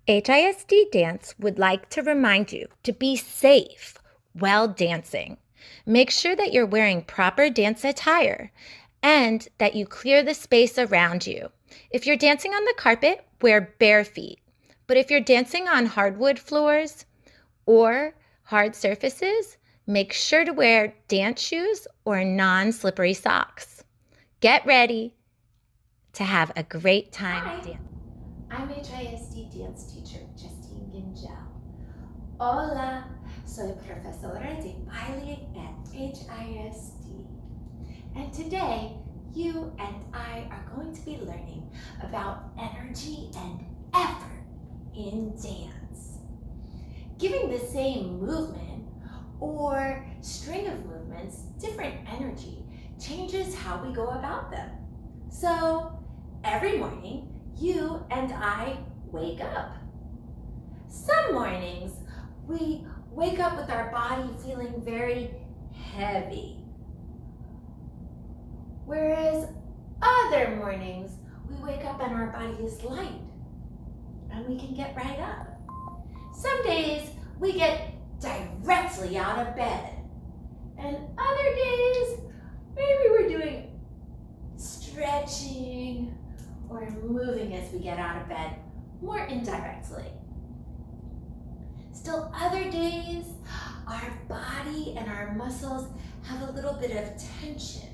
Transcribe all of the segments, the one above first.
HISD Dance would like to remind you to be safe while dancing. Make sure that you're wearing proper dance attire and that you clear the space around you. If you're dancing on the carpet, wear bare feet. But if you're dancing on hardwood floors or hard surfaces, make sure to wear dance shoes or non-slippery socks. Get ready to have a great time dancing. I'm HISD dance teacher Justine Gingell. Hola, soy profesora de baile at HISD. And today, you and I are going to be learning about energy and effort in dance. Giving the same movement or string of movements different energy changes how we go about them. So every morning, you and I wake up. Some mornings, we wake up with our body feeling very heavy. Whereas other mornings, we wake up and our body is light and we can get right up. Some days, we get directly out of bed. And other days, maybe we're doing stretching or moving as we get out of bed, more indirectly. Still other days, our body and our muscles have a little bit of tension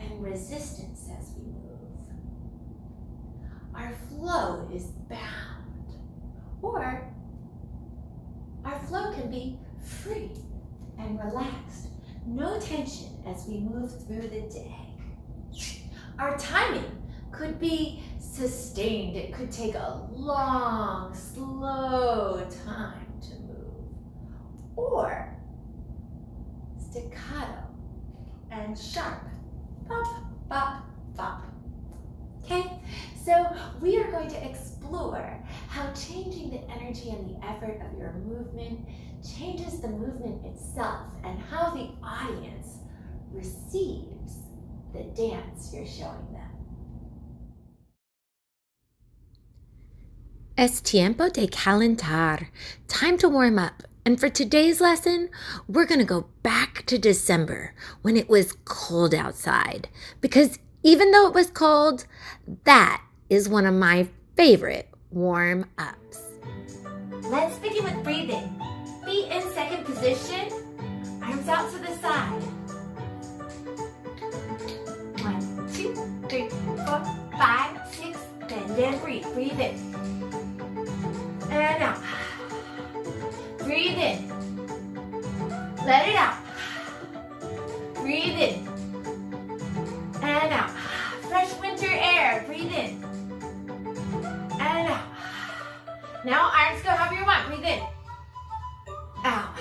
and resistance as we move. Our flow is bound, or our flow can be free and relaxed, no tension as we move through the day. Our timing could be sustained. It could take a long, slow time to move. Or staccato and sharp. Bop, bop, bop. Okay, so we are going to explore how changing the energy and the effort of your movement changes the movement itself and how the audience receives the dance you're showing them. Es tiempo de calentar. Time to warm up. And for today's lesson, we're going to go back to December when it was cold outside. Because even though it was cold, that is one of my favorite warm-ups. Let's begin with breathing. Feet in second position, arms out to the side. 1, 2, 3, 4, 5, 6, bend and breathe. Breathe in. And out. Breathe in. Let it out. Breathe in. And out. Fresh winter air. Breathe in. And out. Now arms go however you want. Breathe in. Out.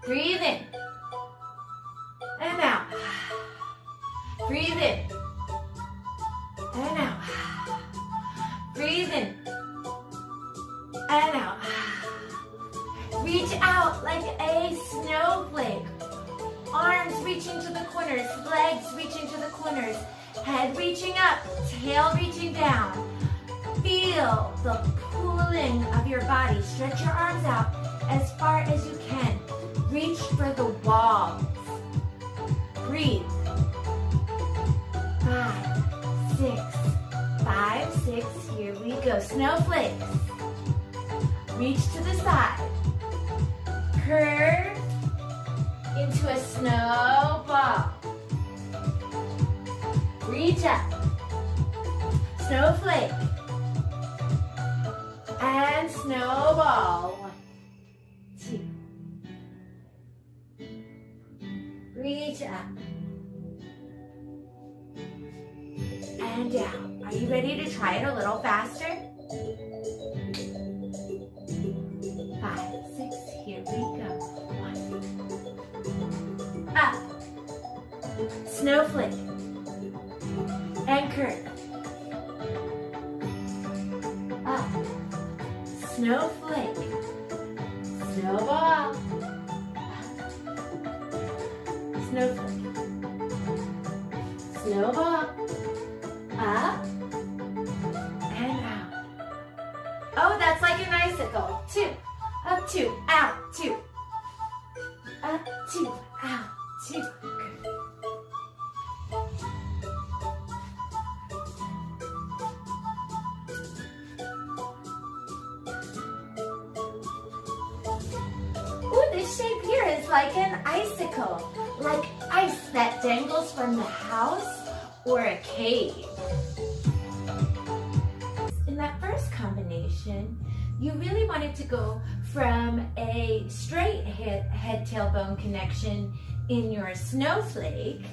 Breathe in. And out. Breathe in. And out. Breathe in. And out. Reach out like a snowflake. Arms reaching to the corners, legs reaching to the corners, head reaching up, tail reaching down. Feel the pulling of your body. Stretch your arms out as far as you can. Reach for the walls. Breathe. 5, 6, 5, 6. Here we go. Snowflakes. Reach to the side. Curve into a snowball. Reach up. Snowflake. And snowball. 1, 2. Reach up. And down. Are you ready to try it a little faster? 5, 6, here we go. 1. Up. Snowflake. And curve. Up. Snowflake. Snowball. Snowflake. Snowball. Up. And out. Oh, that's like an icicle. 2, up 2, out 2. Up 2, out 2. Good. Ooh, this shape here is like an icicle, like ice that dangles from the house or a cave. In that first combination, you really wanted to go from a straight head-tailbone connection in your snowflake.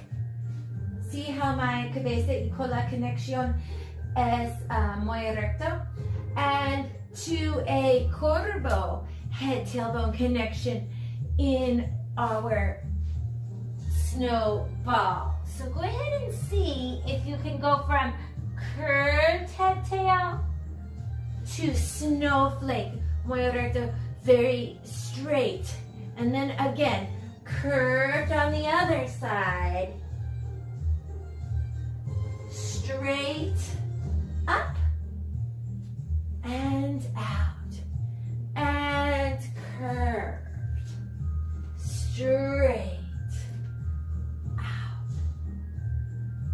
See how my cabeza y cola conexión es muy recto? And to a corvo head-tailbone connection in our snowball. So go ahead and see if you can go from curved head-tail to snowflake, muy recto, very straight. And then again, curved on the other side, straight up and out, and curved, straight out.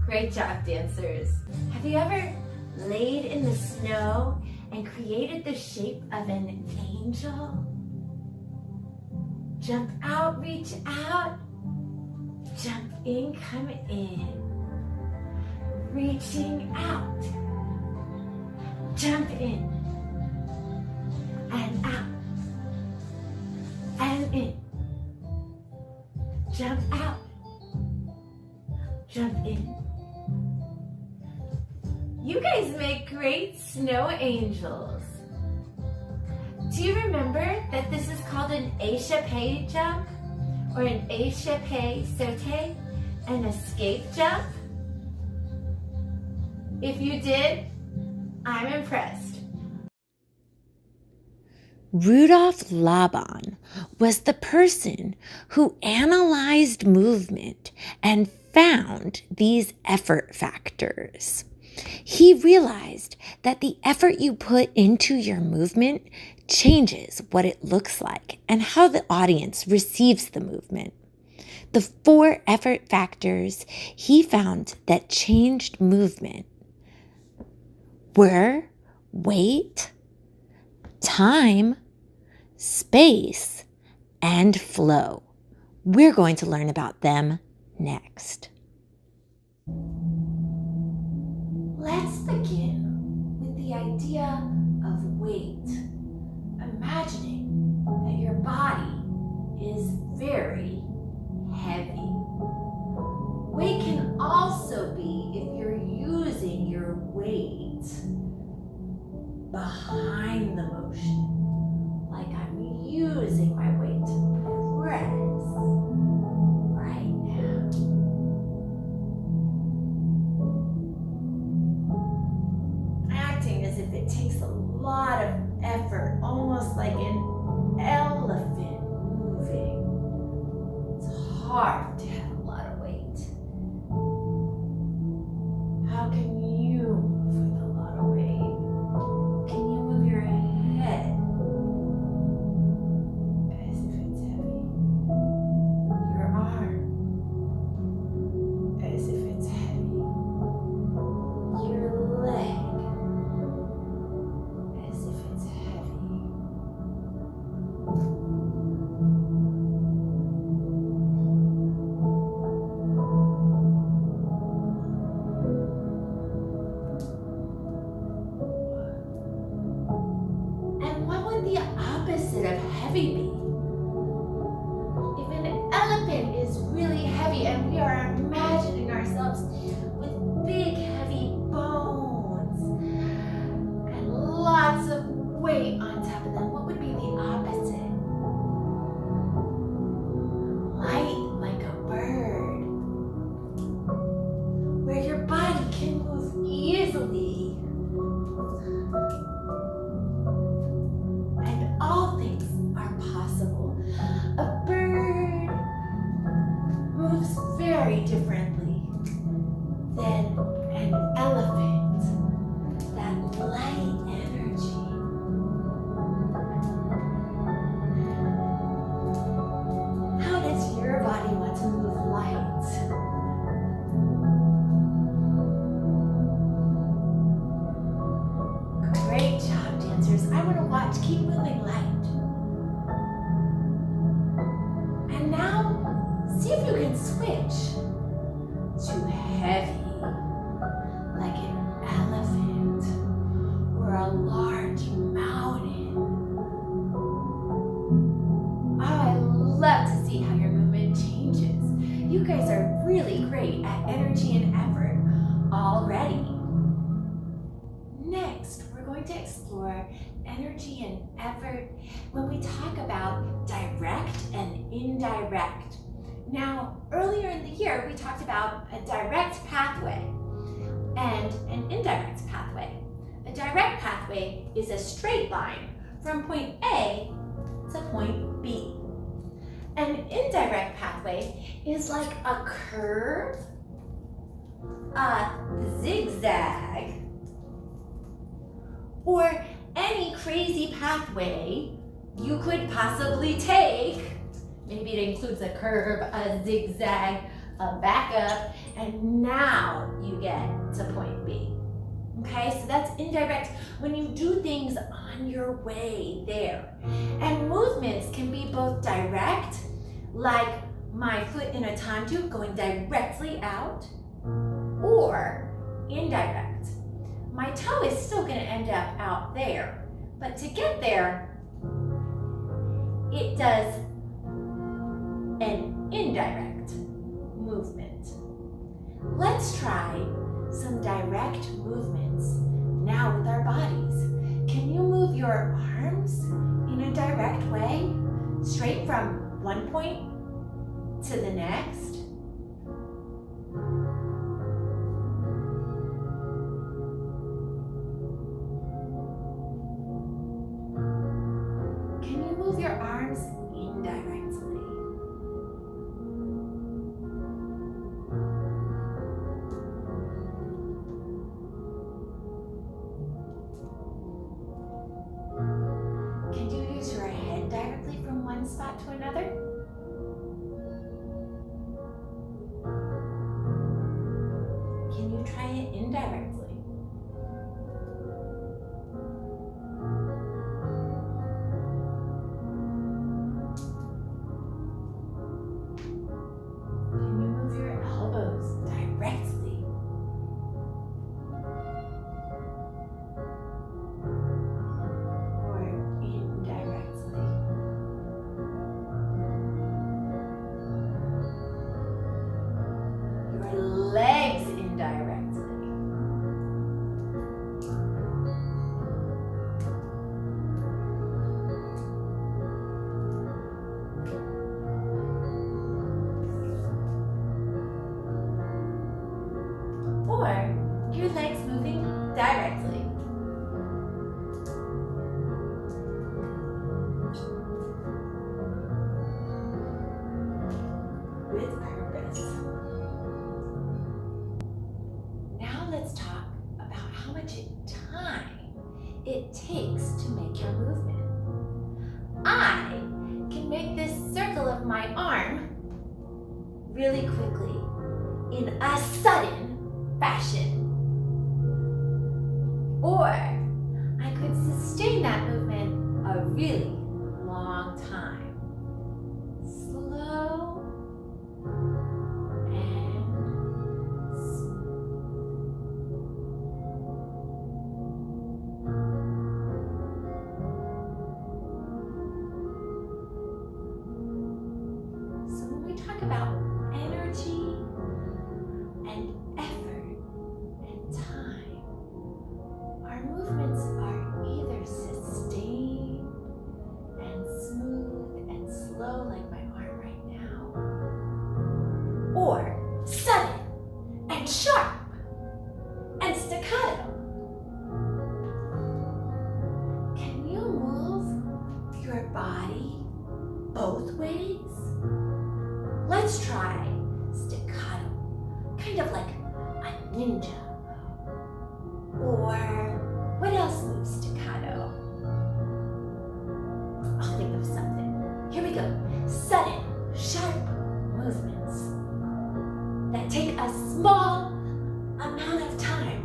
Great job, dancers. Have you ever laid in the snow and created the shape of an angel? Jump out, reach out, jump in, come in. Reaching out, jump in, and out, and in. Jump out, jump in. You guys make great snow angels. Do you remember that this is called an échappé jump or an échappé sauté, an escape jump? If you did, I'm impressed. Rudolf Laban was the person who analyzed movement and found these effort factors. He realized that the effort you put into your movement changes what it looks like and how the audience receives the movement. The 4 effort factors he found that changed movement were weight, time, space, and flow. We're going to learn about them next. Let's begin with the idea of weight. Imagining that your body is very heavy. Weight can also be if you're using your weight behind the motion, like I'm using my weight to press right now. Acting as if it takes a lot of effort, almost like an elephant moving. It's hard to have a lot of weight. How can you move with a lot of weight? Can you move your head as if it's heavy? Your arm as if it's heavy. Your leg as if it's heavy. And what would the opposite of heavy be? If an elephant is really heavy and we are imagining ourselves with big heavy bones and lots of weight on top of them, what would be the opposite? Light like a bird, where your body can move easily. And all things are possible. dancers, I want to watch. Keep moving light. And now, see if you can switch to heavy, like an elephant or a large mountain. Oh, I love to see how your movement changes. You guys are really great at energy and effort already. Next, we're going to explore energy and effort when we talk about direct and indirect. Now, earlier in the year, we talked about a direct pathway and an indirect pathway. A direct pathway is a straight line from point A to point B. An indirect pathway is like a curve, a zigzag, or any crazy pathway you could possibly take. Maybe it includes a curve, a zigzag, a backup, and now you get to point B. Okay, so that's indirect when you do things on your way there. And movements can be both direct, like my foot in a tantu going directly out, or indirect. My toe is still going to end up out there, but to get there, it does an indirect movement. Let's try some direct movements now with our bodies. Can you move your arms in a direct way, straight from one point to the next? Can you move your arms indirectly? Can you use your head directly from one spot to another? Can you try it indirectly? Can you move your elbows directly? Or indirectly? Your legs indirectly. Or your legs moving directly. With purpose. Now let's talk about how much time it takes to make your movement. I can make this circle of my arm really quickly in a sudden fashion. Or I could sustain that movement a really long time. Slow and smooth. So when we talk about energy and effort and time, our movements are either sustained and smooth and slow like my arm right now, or sudden and sharp and staccato. Can you move your body both ways? Let's try staccato, kind of like a ninja. Or what else moves staccato? I'll think of something. Here we go. Sudden, sharp movements that take a small amount of time.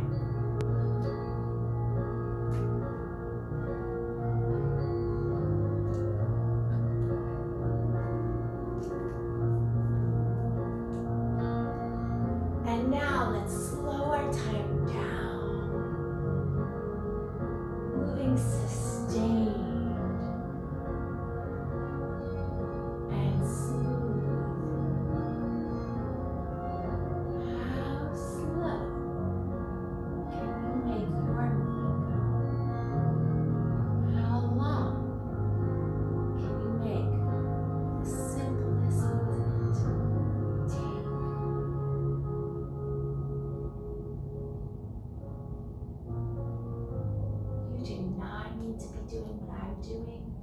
need to be doing what I'm doing.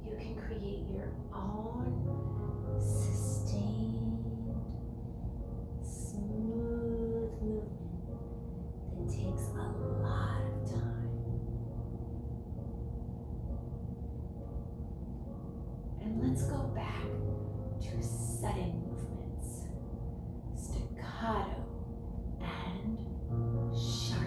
You can create your own sustained, smooth movement that takes a lot of time. And let's go back to sudden movements, staccato and sharp.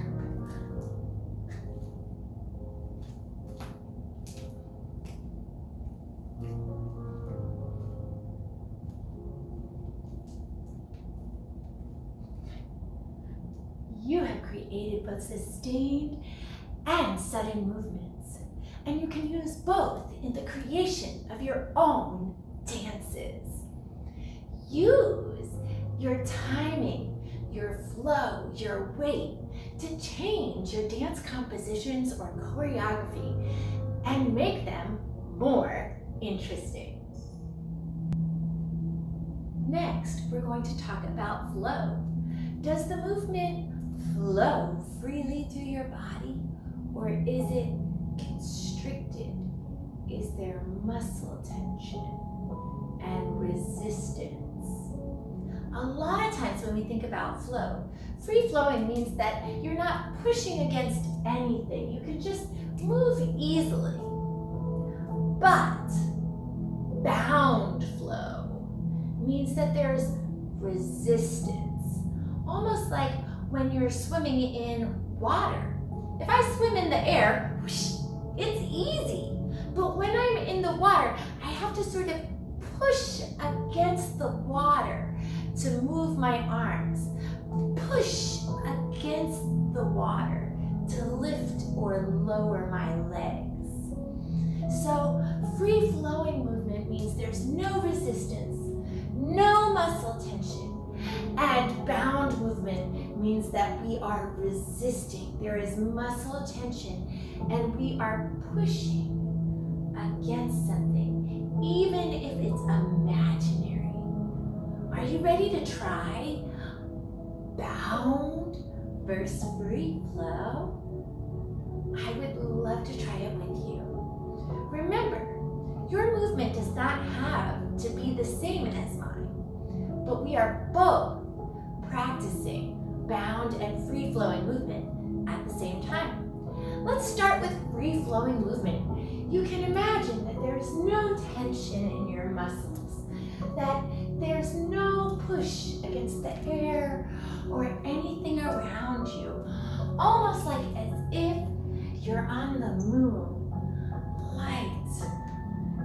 You have created both sustained and sudden movements, and you can use both in the creation of your own dances. Use your timing, your flow, your weight to change your dance compositions or choreography and make them more interesting. Next, we're going to talk about flow. Does the movement flow freely through your body, or is it constricted? Is there muscle tension and resistance? A lot of times when we think about flow, free flowing means that you're not pushing against anything. You can just move easily. But bound flow means that there's resistance, almost like when you're swimming in water. If I swim in the air, whoosh, it's easy. But when I'm in the water, I have to sort of push against the water to move my arms. Push against the water to lift or lower my legs. So free flowing movement means there's no resistance, no muscle tension, and bound movement means that we are resisting. There is muscle tension and we are pushing against something, even if it's imaginary. Are you ready to try bound versus free flow? I would love to try it with you. Remember, your movement does not have to be the same as mine, but we are both practicing bound and free-flowing movement at the same time. Let's start with free-flowing movement. You can imagine that there's no tension in your muscles, that there's no push against the air or anything around you, almost like as if you're on the moon, light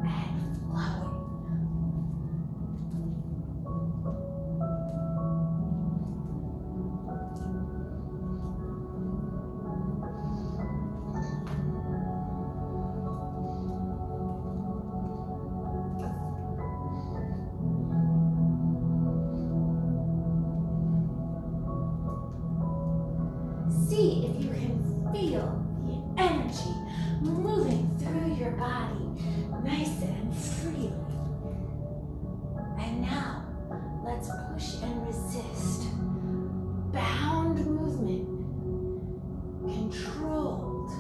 and flowing. See if you can feel the energy moving through your body nice and freely. And now, let's push and resist. Bound movement, controlled.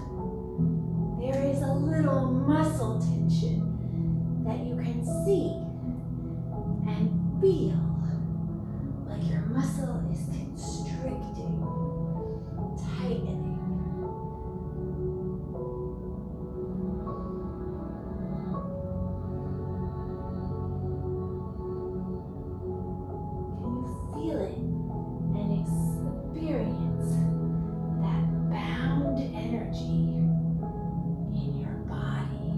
There is a little muscle tension that you can see and feel, like your muscle is constricting, tightening. Feel it and experience that bound energy in your body.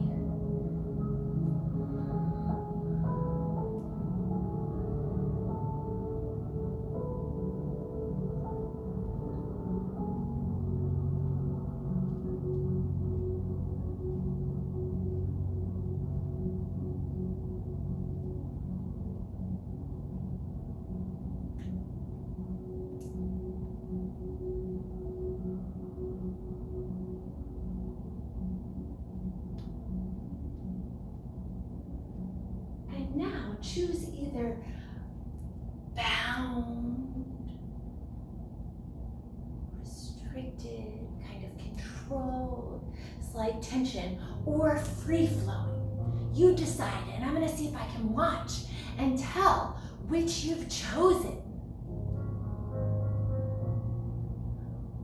like tension or free flowing. You decide, and I'm gonna see if I can watch and tell which you've chosen.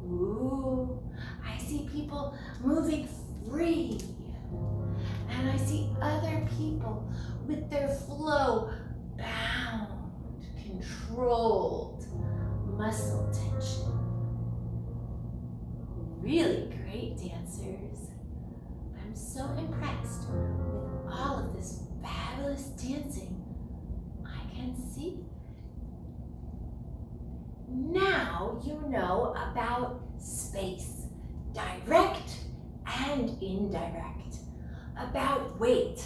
Ooh, I see people moving free. And I see other people with their flow bound, controlled muscle tension. Really great dancers. I'm so impressed with all of this fabulous dancing I can see. Now you know about space, direct and indirect, about weight,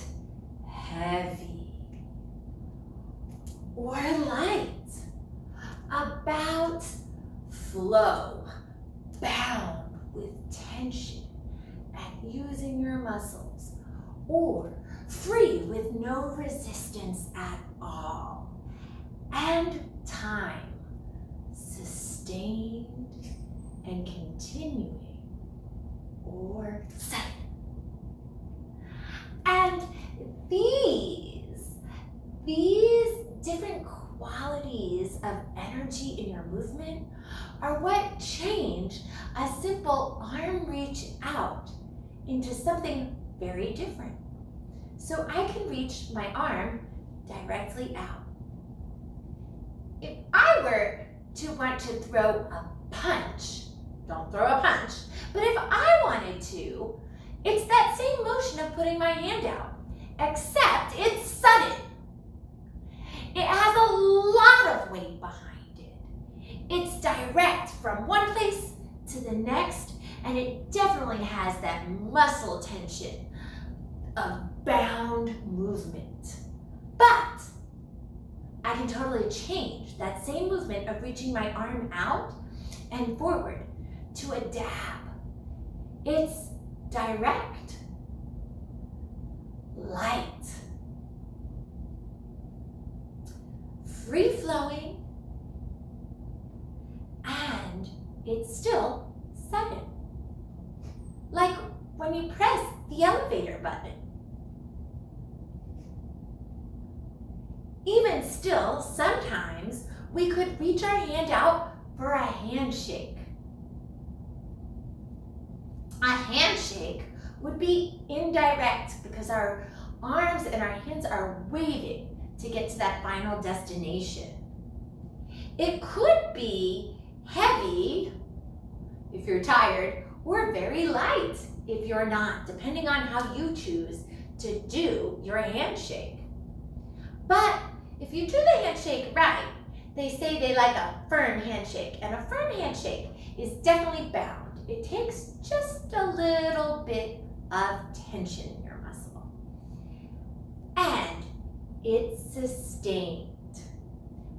heavy or light, about flow, bound with tension and using your muscles, or free with no resistance at all, and time, sustained and continuing, or sudden. And these different qualities of energy in your movement are what change a simple arm reach out into something very different. So I can reach my arm directly out. If I were to want to throw a punch, don't throw a punch, but if I wanted to, it's that same motion of putting my hand out, except it's sudden. It has a lot of weight behind it. It's direct from one place to the next, and it definitely has that muscle tension of bound movement. But I can totally change that same movement of reaching my arm out and forward to a dab. It's direct, light, free-flowing, and it's still sudden. Like when you press the elevator button. Even still, sometimes we could reach our hand out for a handshake. A handshake would be indirect because our arms and our hands are waving to get to that final destination. It could be heavy if you're tired, or very light if you're not, depending on how you choose to do your handshake. But if you do the handshake right, they say they like a firm handshake, and a firm handshake is definitely bound. It takes just a little bit of tension in your muscle. And it's sustained.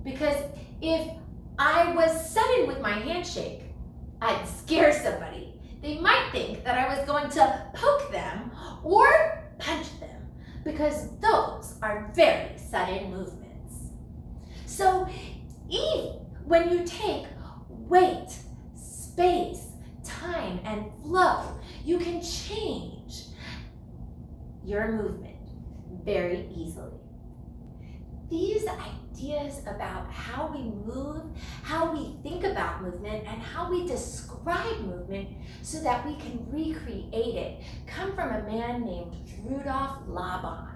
Because if I was sudden with my handshake, I'd scare somebody. They might think that I was going to poke them or punch them, because those are very sudden movements. So even when you take weight, space, time, and flow, you can change your movement very easily. These ideas about how we move, how we think about movement, and how we describe movement so that we can recreate it come from a man named Rudolf Laban.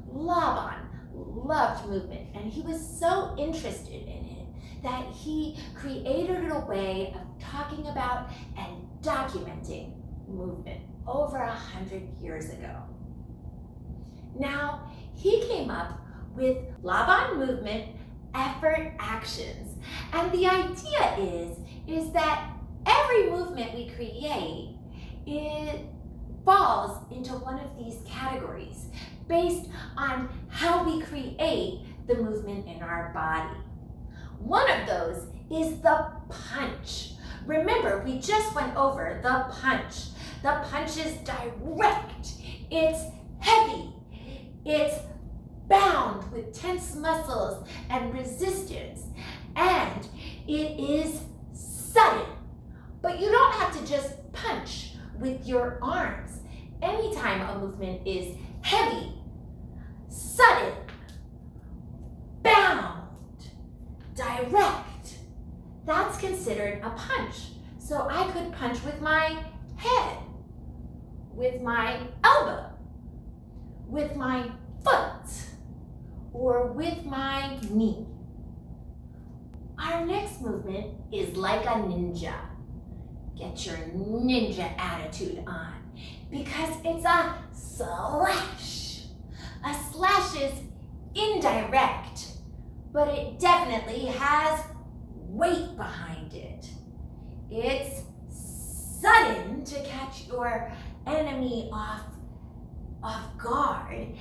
Laban loved movement, and he was so interested in it that he created a way of talking about and documenting movement over 100 years ago. Now, he came up with Laban movement effort actions. And the idea is that every movement we create, it falls into one of these categories based on how we create the movement in our body. One of those is the punch. Remember, we just went over the punch. The punch is direct, it's heavy, it's bound with tense muscles and resistance, and it is sudden. But you don't have to just punch with your arms. anytime a movement is heavy, sudden, bound, direct, that's considered a punch. So I could punch with my head, with my elbow, with my foot, or with my knee. Our next movement is like a ninja. Get your ninja attitude on because it's a slash. A slash is indirect, but it definitely has weight behind it. It's sudden to catch your enemy off guard,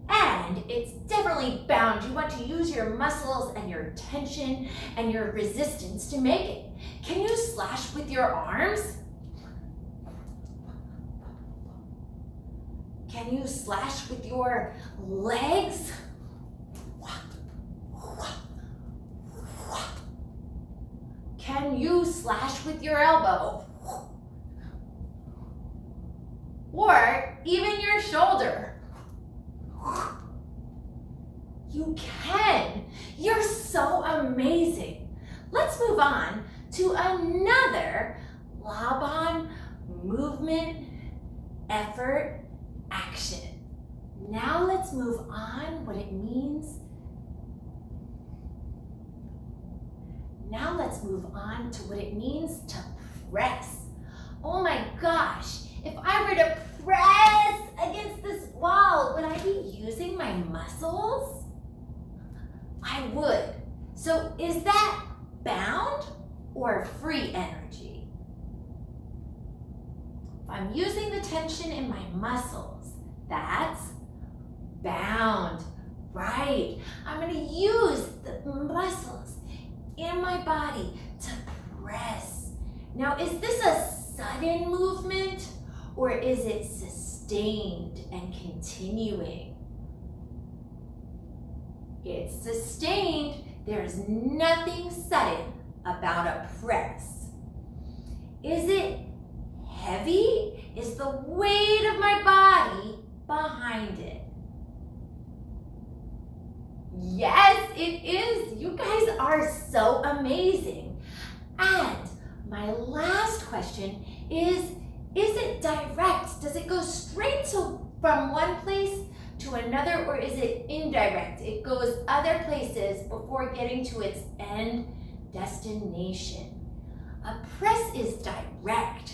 and it's definitely bound. You want to use your muscles and your tension and your resistance to make it. Can you slash with your arms? Can you slash with your legs? Can you slash with your elbow? Or even your shoulder? You can. You're so amazing. Let's move on to another Laban movement, effort, action. Now let's move on what it means. Now let's move on to what it means to press. Oh my gosh, if I were to press against this wall, would I be using my muscles? I would. So is that bound or free energy? If I'm using the tension in my muscles, that's bound, right? I'm gonna use the muscles in my body to press. Now, is this a sudden movement or is it sustained and continuing? It's sustained. There's nothing sudden about a press. Is it heavy? Is the weight of my body behind it? Yes, it is. You guys are so amazing. And my last question is it direct? Does it go straight from one place to another, or is it indirect? It goes other places before getting to its end destination. A press is direct.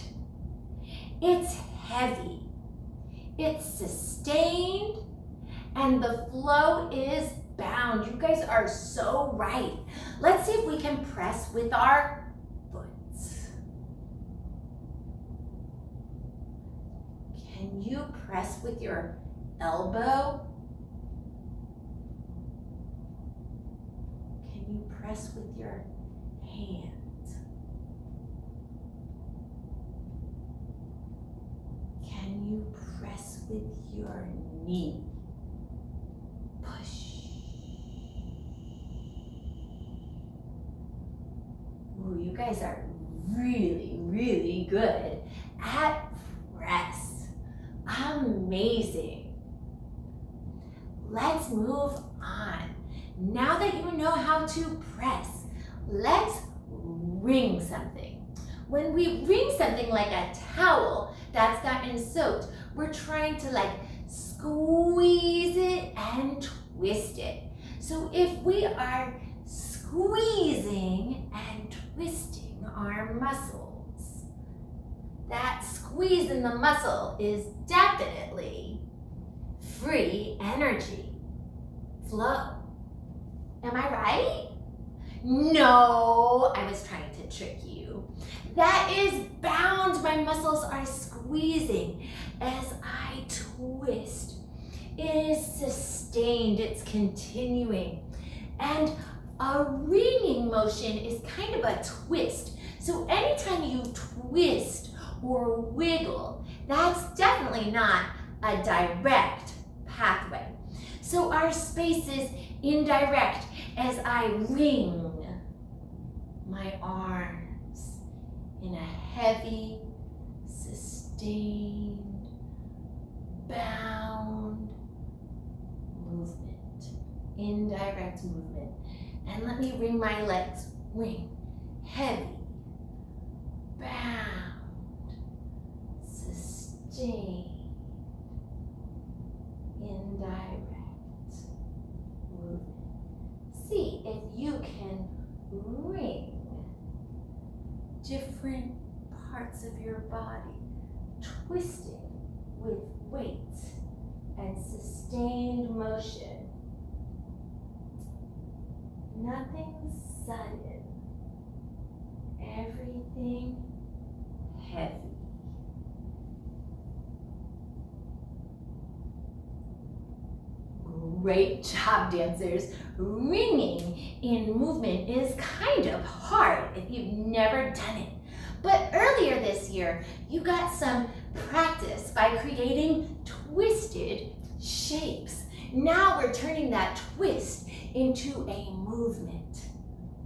It's heavy. It's sustained, and the flow is bound. You guys are so right. Let's see if we can press with our foot. Can you press with your elbow? Can you press with your hand? Can you press with your knee? Push. Ooh, you guys are really, really good at press. Amazing. Let's move on. Now that you know how to press, let's wring something. When we wring something like a towel that's gotten soaked, we're trying to squeeze it and twist it. So if we are squeezing and twisting our muscles, that squeeze in the muscle is definitely free energy flow. Am I right? No, I was trying to trick you. That is bound. My muscles are squeezing as I twist. It is sustained, it's continuing. And a wringing motion is kind of a twist. So anytime you twist or wiggle, that's definitely not a direct pathway. So our space is indirect as I wring my arms in a heavy, sustained indirect movement. And let me ring my legs. Ring, heavy, bound, sustain, indirect movement. See if you can ring different parts of your body, twisting with weight and sustained motion. Nothing sudden, everything heavy. Great job, dancers. Ringing in movement is kind of hard if you've never done it. But earlier this year, you got some practice by creating twisted shapes. Now we're turning that twist into a movement.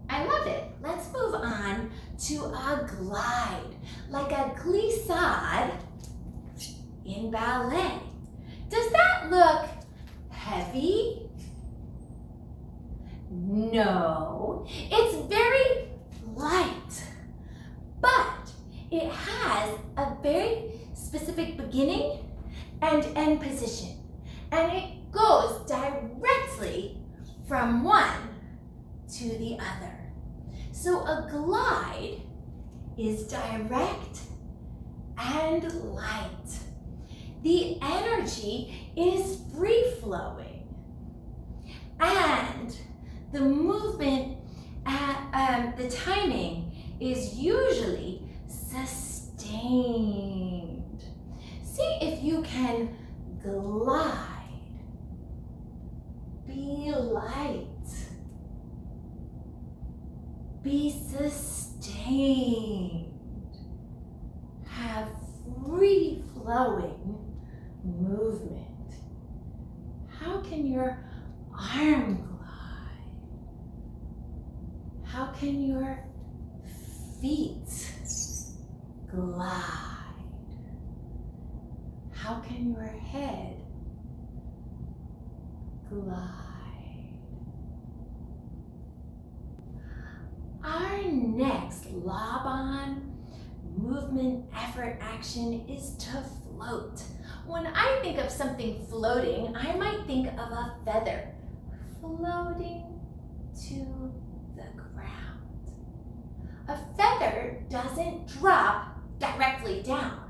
I love it. Let's move on to a glide, like a glissade in ballet. Does that look heavy? No, it's very light, but it has a very specific beginning and end position, and it goes directly from one to the other. So a glide is direct and light. The energy is free-flowing, and the movement, the timing is usually sustained. See if you can glide, be light, be sustained, have free-flowing movement. How can your arm glide? How can your feet glide? How can your head glide? Our next Laban movement effort action is to float. When I think of something floating, I might think of a feather floating to the ground. A feather doesn't drop directly down.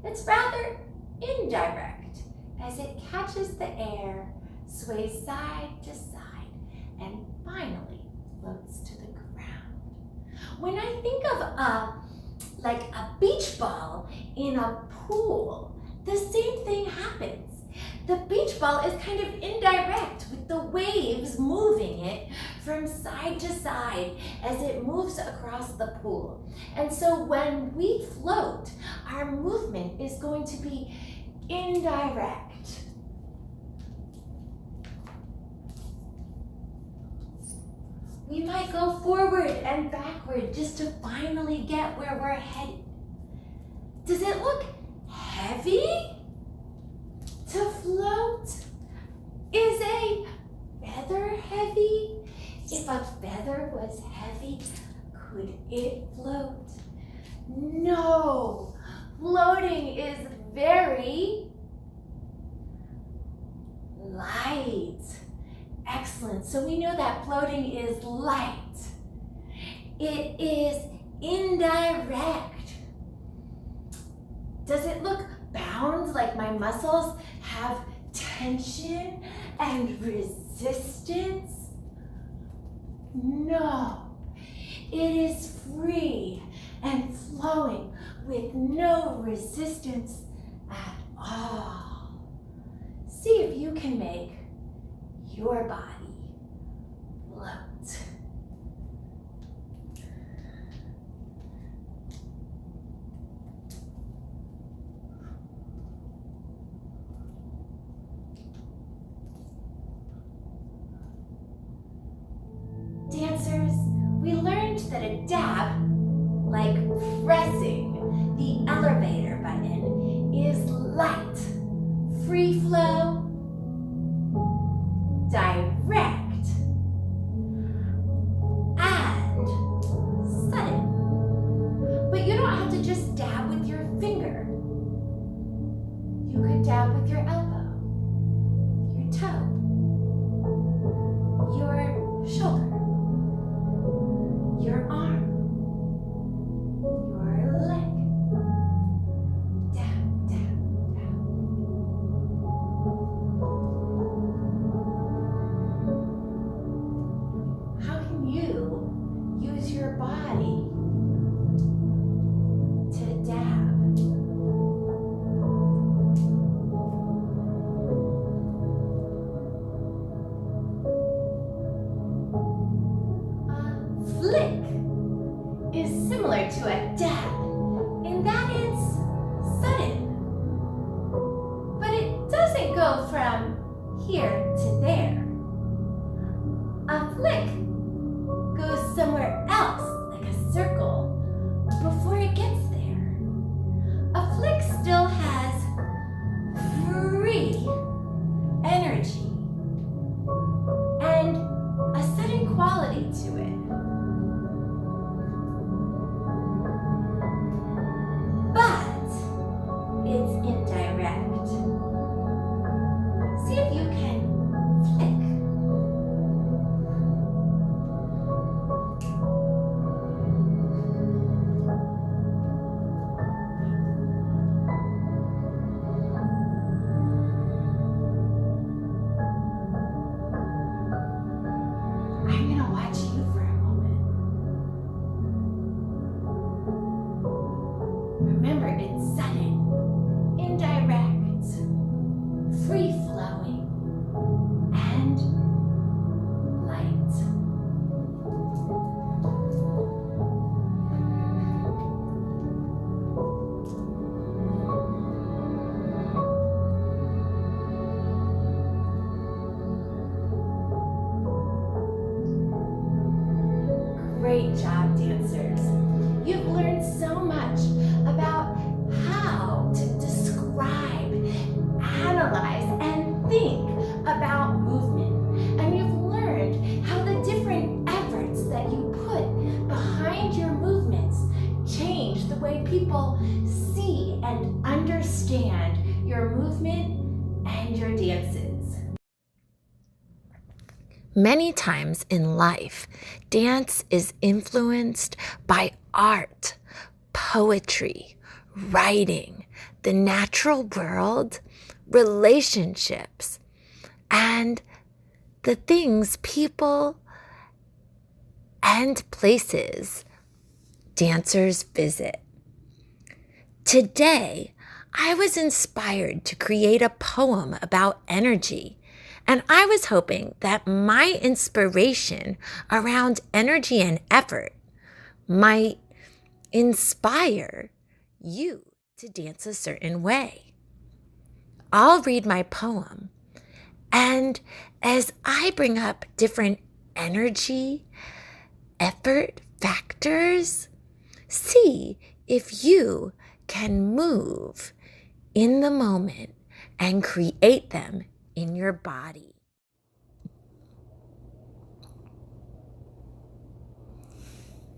It's rather indirect as it catches the air, sways side to side, and finally floats to the ground. When I think of like a beach ball in a pool, the same thing happens. The beach ball is kind of indirect with the waves moving it from side to side as it moves across the pool. And so when we float, our movement is going to be indirect. We might go forward and backward just to finally get where we're headed. Does it look heavy to float? Is a feather heavy? If a feather was heavy, could it float? No, floating is very light. Excellent, so we know that floating is light. It is indirect. Does it look bound, like my muscles have tension and resistance? No, it is free and flowing with no resistance at all. See if you can make your body float. Dancers, we learned that a dab, like pressing the elevator button, is light, free flow, direct, a dab with your elbow, your toe, your shoulder, your arm, your leg. Dab, dab, dab. How can you use your body to dab? A flick is similar to a dab in that it's sudden, but it doesn't go from here to there. A flick goes somewhere else, like a circle, before it gets there. A flick still has free energy and a sudden quality to it. But it's indirect. See if you can flick. I'm gonna watch you for a moment. Remember, it's sudden, indirect, free-flowing, and light. Great job, dancers. You've learned so much about how to describe, analyze, and think about movement. And you've learned how the different efforts that you put behind your movements change the way people see and understand your movement and your dances. Many times in life, dance is influenced by art, poetry, writing, the natural world, relationships, and the things, people, and places dancers visit. Today, I was inspired to create a poem about energy. And I was hoping that my inspiration around energy and effort might inspire you to dance a certain way. I'll read my poem, and as I bring up different energy, effort factors, see if you can move in the moment and create them in your body.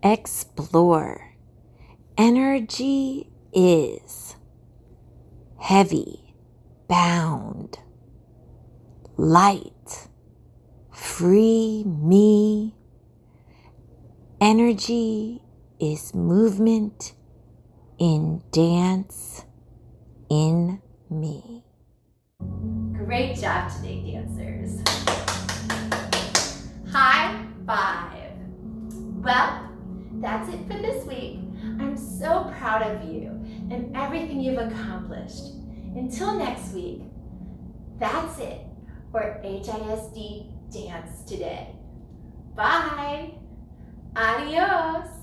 Explore. Energy is heavy, bound, light, free me. Energy is movement in dance in me. Great job today, dancers. High five. Well, that's it for this week. I'm so proud of you and everything you've accomplished. Until next week, that's it for HISD Dance Today. Bye. Adios.